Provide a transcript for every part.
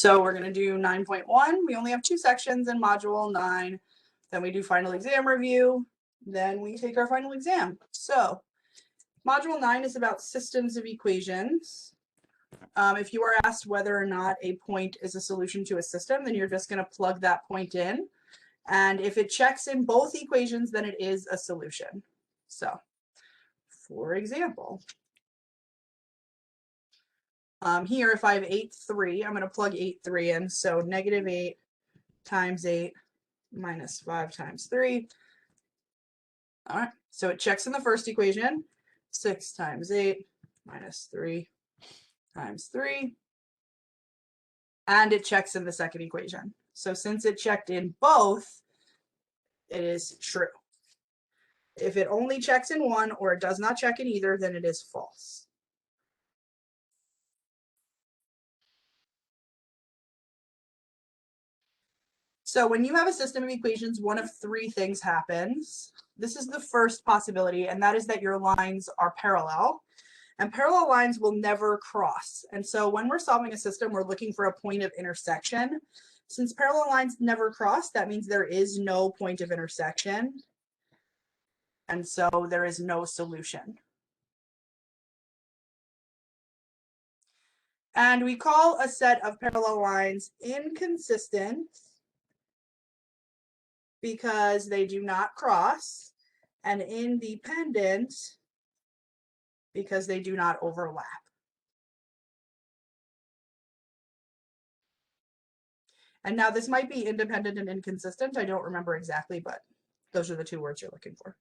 So we're going to do 9.1. We only have 2 sections in module 9. Then we do final exam review. Then we take our final exam. So module 9 is about systems of equations. If you are asked whether or not a point is a solution to a system, then you're just going to plug that point in. And if it checks in both equations, then it is a solution. So, for example, here if I have 8, 3, I'm going to plug 8, 3 in. So negative 8 times 8 minus 5 times 3. All right, so it checks in the first equation. 6 times 8 minus 3 times 3. And it checks in the second equation. So since it checked in both, it is true. If it only checks in one or it does not check in either, then it is false. So when you have a system of equations, one of 3 things happens. This is the first possibility, and that is that your lines are parallel. And parallel lines will never cross. And so when we're solving a system, we're looking for a point of intersection. Since parallel lines never cross, that means there is no point of intersection. And so there is no solution. And we call a set of parallel lines inconsistent because they do not cross, and independent because they do not overlap. And now this might be independent and inconsistent. I don't remember exactly, but those are the 2 words you're looking for.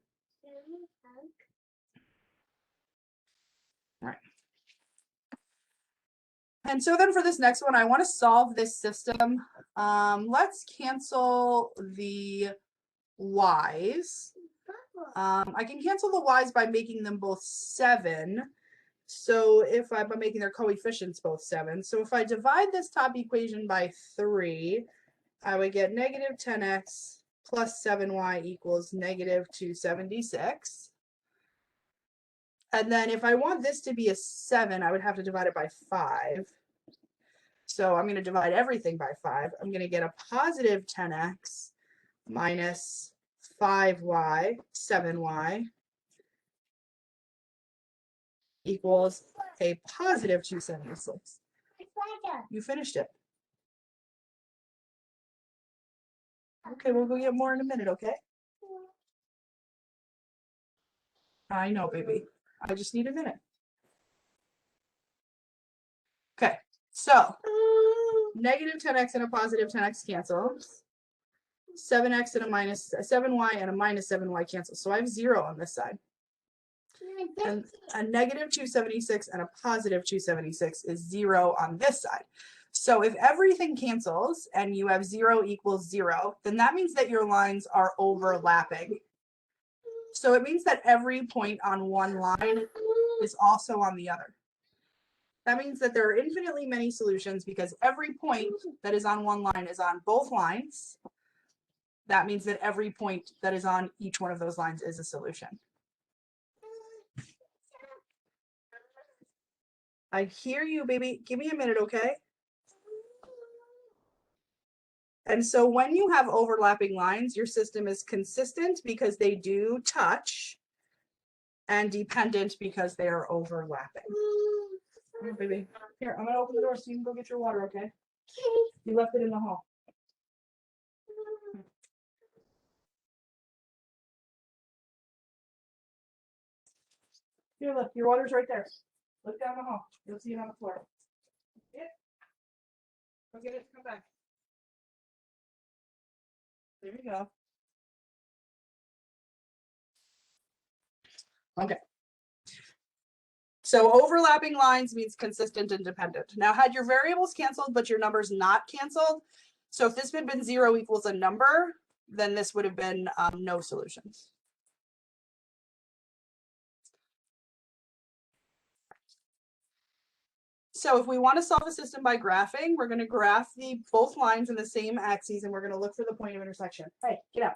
All right. And so then for this next one, I want to solve this system. Let's cancel the y's. I can cancel the y's by making them both 7. So if I'm making their coefficients both 7. So if I divide this top equation by 3, I would get negative 10x plus 7y equals negative 276. And then if I want this to be a 7, I would have to divide it by 5. So I'm going to divide everything by 5. I'm going to get a positive 10x minus 5y, 7y, equals a positive 276. You finished it. Okay, we'll go get more in a minute, okay? I know, baby. I just need a minute. Okay, so negative 10x and a positive 10x cancels. 7x and a minus 7y and a minus 7y cancel. So I have 0 on this side. And a negative 276 and a positive 276 is 0 on this side. So if everything cancels and you have 0 equals 0, then that means that your lines are overlapping. So it means that every point on one line is also on the other. That means that there are infinitely many solutions because every point that is on one line is on both lines. That means that every point that is on each one of those lines is a solution. I hear you, baby. Give me a minute, okay? And so when you have overlapping lines, your system is consistent because they do touch, and dependent because they are overlapping. Here, baby. Here, I'm going to open the door so you can go get your water, okay? You left it in the hall. Here, look, your water's right there. Look down the hall. You'll see it on the floor. Yeah. Go get it. Come back. There you go. Okay. So overlapping lines means consistent and dependent. Now, had your variables canceled, but your numbers not canceled, so if this had been 0 equals a number, then this would have been no solutions. So if we want to solve a system by graphing, we're going to graph both lines in the same axes, and we're going to look for the point of intersection. Hey, get out.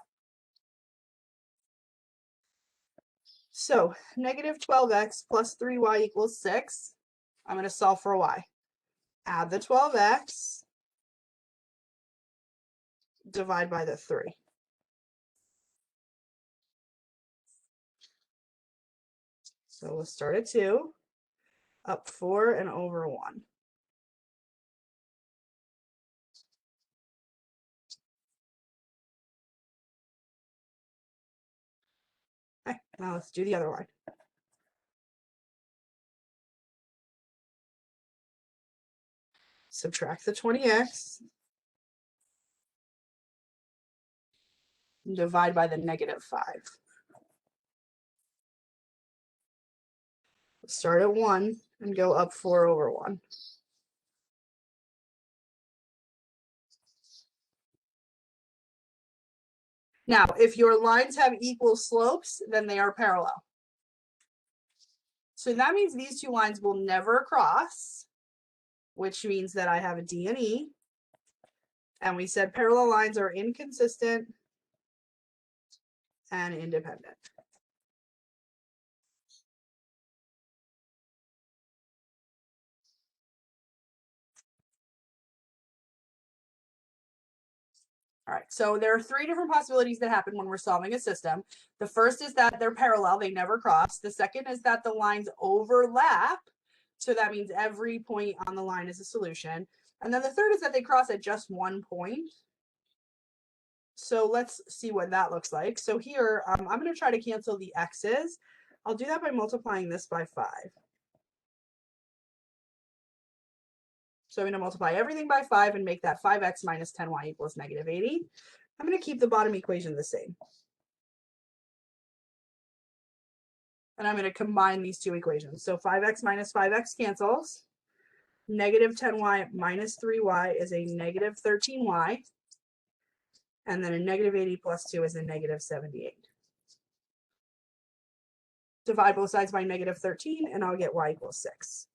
So negative 12x plus 3y equals 6. I'm going to solve for y. Add the 12x divide by the 3. So we'll start at 2, up 4, and over 1. Okay, now let's do the other line. Subtract the 20x. And divide by the -5. Start at 1 and go up 4 over 1. Now, if your lines have equal slopes, then they are parallel. So that means these two lines will never cross, which means that I have a D and E. And we said parallel lines are inconsistent and independent. All right, so there are 3 different possibilities that happen when we're solving a system. The first is that they're parallel, they never cross. The second is that the lines overlap. So that means every point on the line is a solution. And then the third is that they cross at just one point. So let's see what that looks like. So here, I'm going to try to cancel the x's. I'll do that by multiplying this by 5. So I'm going to multiply everything by 5 and make that 5x minus 10y equals -80. I'm going to keep the bottom equation the same. And I'm going to combine these two equations. So 5x minus 5x cancels. -10y minus 3y is a -13y. And then a -80 plus 2 is a -78. Divide both sides by -13 and I'll get y equals 6.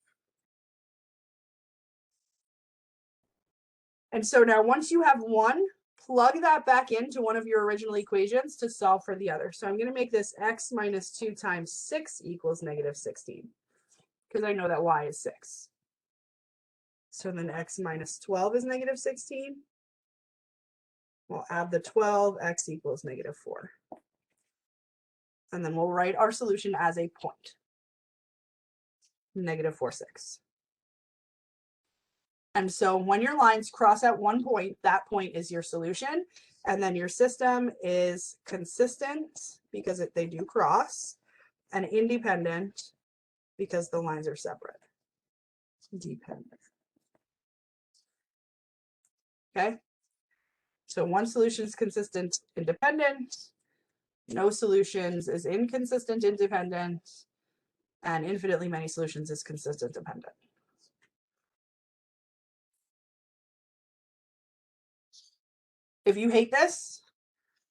And so now once you have one, plug that back into one of your original equations to solve for the other. So I'm going to make this x minus 2 times 6 equals -16, because I know that y is 6. So then x minus 12 is -16. We'll add the 12, x equals -4. And then we'll write our solution as a point, -4, 6. And so when your lines cross at one point, that point is your solution. And then your system is consistent because they do cross, and independent because the lines are separate. Dependent. Okay. So one solution is consistent, independent. No solutions is inconsistent, independent. And infinitely many solutions is consistent, dependent. If you hate this,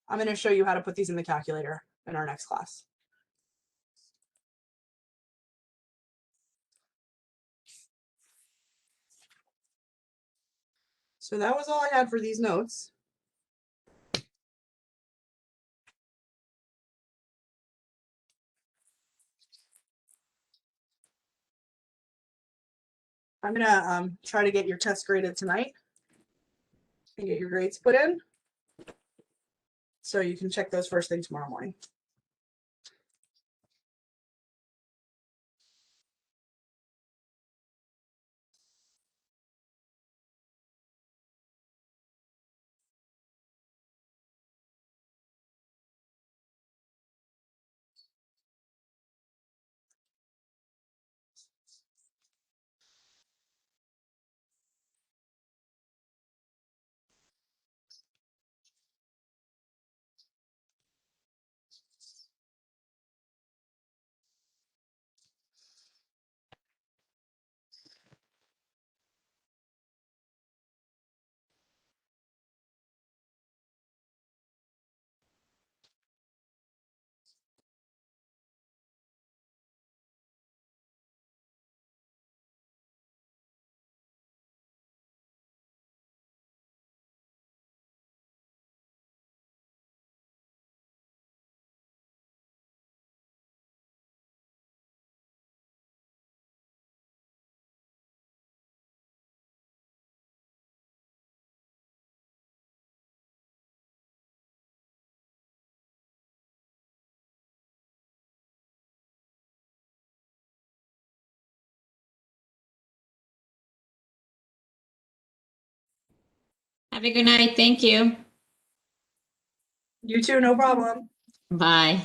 I'm going to show you how to put these in the calculator in our next class. So that was all I had for these notes. I'm going to try to get your test graded tonight and get your grades put in, so you can check those first thing tomorrow morning. Have a good night. Thank you. You too, no problem. Bye.